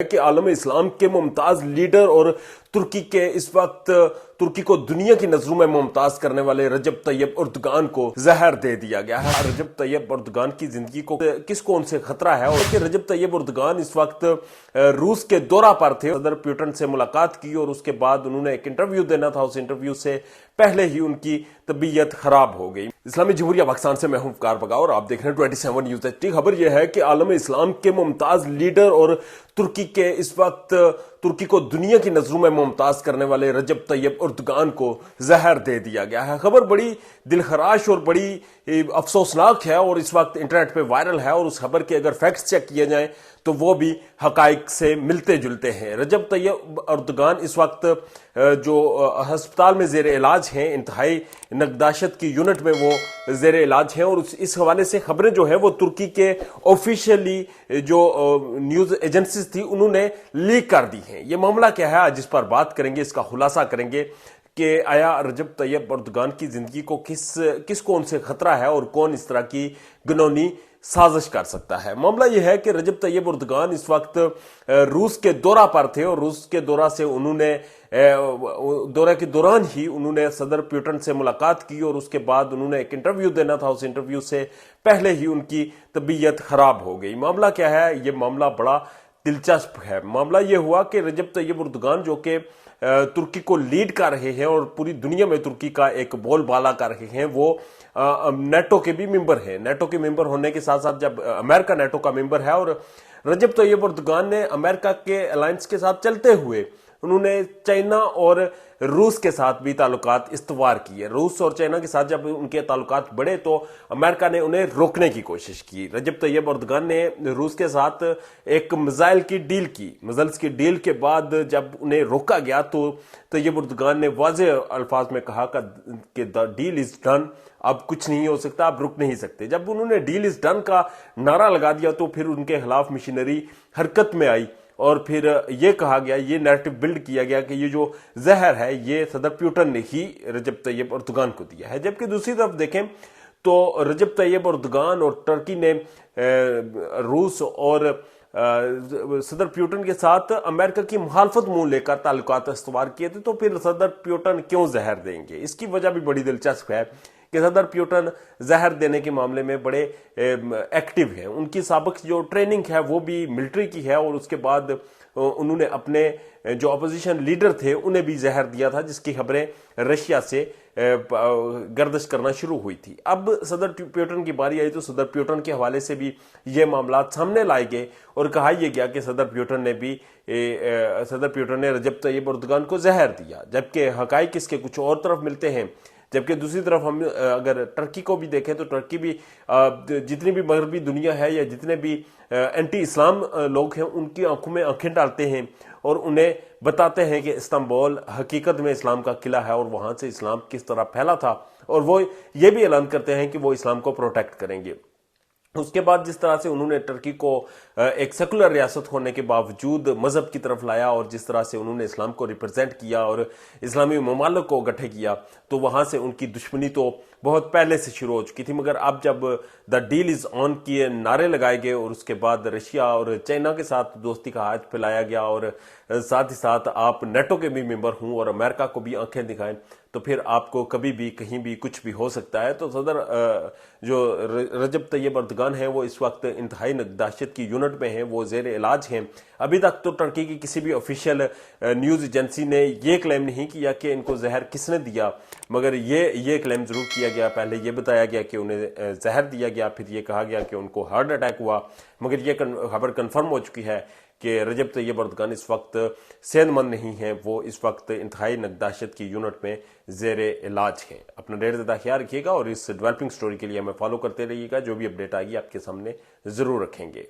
कि आलम इस्लाम के मुमताज लीडर और तुर्की के इस वक्त तुर्की को दुनिया की नजरों में मुमताज करने वाले रजब तैयब उर्दगान को जहर दे दिया गया है। रजब तैयब उर्दगान की जिंदगी को किस कौन से खतरा है और कि रजब तैयब उर्दगान इस वक्त रूस के दौरा पर थे। सदर पुतिन से मुलाकात की और उसके बाद उन्होंने एक इंटरव्यू देना था। उस इंटरव्यू से पहले ही उनकी तबीयत खराब हो गई। इस्लामी जमहूरिया पाकिस्तान से मैं हूं फ़कार बगाओ और आप देख रहे हैं 27 न्यूज़ एचडी। खबर यह है कि आलम इस्लाम के मुमताज लीडर और तुर्की के इस वक्त तुर्की को दुनिया की नजरों में मुमताज करने वाले रजब तैयब उर्दगान को जहर दे दिया गया है। खबर बड़ी दिलखराश और बड़ी अफसोसनाक है और इस वक्त इंटरनेट पे वायरल है और उस खबर के अगर फैक्ट्स चेक किए जाएं तो वो भी हकाइक से मिलते जुलते हैं। रजब तैयब उर्दगान इस वक्त जो अस्पताल में जेर इलाज हैं, इंतहाई नगदाशत की यूनिट में वो जेर इलाज हैं और इस हवाले से खबरें जो है वो तुर्की के ऑफिशियली जो न्यूज एजेंसीज थी उन्होंने लीक कर दी हैं। ये मामला क्या है आज इस पर बात करेंगे, इसका खुलासा करेंगे कि आया रजब तैयब उर्दगान की जिंदगी को किस कौन से खतरा है और कौन इस तरह की घिनौनी साजिश कर सकता है। मामला यह है कि रजब तैयब उर्दगान इस वक्त रूस के दौरा पर थे और रूस के दौरा से उन्होंने दौरे के दौरान ही उन्होंने सदर पुतिन से मुलाकात की और उसके बाद उन्होंने एक इंटरव्यू देना था। उस इंटरव्यू से पहले ही उनकी तबीयत खराब हो गई। मामला क्या है, ये मामला बड़ा दिलचस्प है। मामला यह हुआ कि रजब तैयब उर्दगान जो कि तुर्की को लीड कर रहे हैं और पूरी दुनिया में तुर्की का एक बोलबाला कर रहे हैं, वो नेटो के भी मेंबर हैं। नेटो के मेंबर होने के साथ साथ जब अमेरिका नेटो का मेंबर है और रजब तैयब उर्दगान ने अमेरिका के अलायंस के साथ चलते हुए उन्होंने चाइना और रूस के साथ भी ताल्लुकात इस्तवार किए। रूस और चाइना के साथ जब उनके ताल्लुकात बढ़े तो अमेरिका ने उन्हें रोकने की कोशिश की। रजब तैयब उर्दगान ने रूस के साथ एक मिसाइल की डील की। मिसाइल्स की डील के बाद जब उन्हें रोका गया तो तैयब उर्दगान ने वाज़ेह अल्फाज में कहा कि द डील इज डन, अब कुछ नहीं हो सकता, अब रुक नहीं सकते। जब उन्होंने डील इज डन का नारा लगा दिया तो फिर उनके खिलाफ मशीनरी हरकत में आई और फिर ये कहा गया, ये नैरेटिव बिल्ड किया गया कि ये जो जहर है ये सदर पुतिन ने ही रजब तैयब उर्दगान को दिया है। जबकि दूसरी तरफ देखें तो रजब तैयब उर्दगान और तुर्की ने रूस और सदर पुतिन के साथ अमेरिका की मुखालफत मुंह लेकर ताल्लुकात इस्तवार किए थे। तो फिर सदर पुतिन क्यों जहर देंगे, इसकी वजह भी बड़ी दिलचस्प है कि सदर पुतिन जहर देने के मामले में बड़े एक्टिव हैं। उनकी साबिक जो ट्रेनिंग है वो भी मिलिट्री की है और उसके बाद उन्होंने अपने जो अपोजिशन लीडर थे उन्हें भी जहर दिया था, जिसकी खबरें रशिया से गर्दिश करना शुरू हुई थी। अब सदर पुतिन की बारी आई तो सदर पुतिन के हवाले से भी ये मामला सामने लाए गए और कहा यह गया कि सदर पुतिन ने रजब तैयब उर्दगान को जहर दिया, जबकि हकाइक इसके कुछ और तरफ मिलते हैं। जबकि दूसरी तरफ हम अगर टर्की को भी देखें तो टर्की भी जितनी भी मगरबी दुनिया है या जितने भी एंटी इस्लाम लोग हैं उनकी आंखों में आंखें डालते हैं और उन्हें बताते हैं कि इस्तांबुल हकीकत में इस्लाम का किला है और वहां से इस्लाम किस तरह फैला था और वो ये भी ऐलान करते हैं कि वो इस्लाम को प्रोटेक्ट करेंगे। उसके बाद जिस तरह से उन्होंने टर्की को एक सेकुलर रियासत होने के बावजूद मजहब की तरफ लाया और जिस तरह से उन्होंने इस्लाम को रिप्रेजेंट किया और इस्लामी ममालिक को इकट्ठे किया, तो वहां से उनकी दुश्मनी तो बहुत पहले से शुरू हो चुकी थी। मगर अब जब द डील इज ऑन किए नारे लगाए गए और उसके बाद रशिया और चाइना के साथ दोस्ती का हाथ फैलाया गया और साथ ही साथ आप नेटो के भी मेंबर हूं और अमेरिका को भी आंखें दिखाएं, तो फिर आपको कभी भी कहीं भी कुछ भी हो सकता है। तो सदर जो रजब तैयब उर्दगान है वो इस वक्त इंतहाई नगदाशत की यूनिट में है, वो जेर इलाज हैं। अभी तक तो टर्की की किसी भी ऑफिशियल न्यूज एजेंसी ने ये क्लेम नहीं किया कि इनको जहर किसने दिया, मगर ये क्लेम जरूर किया गया। पहले ये बताया गया कि उन्हें जहर दिया गया, फिर ये कहा गया कि उनको हार्ट अटैक हुआ, मगर ये खबर कंफर्म हो चुकी है कि रजब तैयब उर्दगान इस वक्त सेहतमंद नहीं है, वो इस वक्त इंतहाई नगदाशत की यूनिट में जेर इलाज है। अपना ढेर ज़्यादा ख्याल रखिएगा और इस डेवलपिंग स्टोरी के लिए हमें फॉलो करते रहिएगा। जो भी अपडेट आएगी आपके सामने ज़रूर रखेंगे।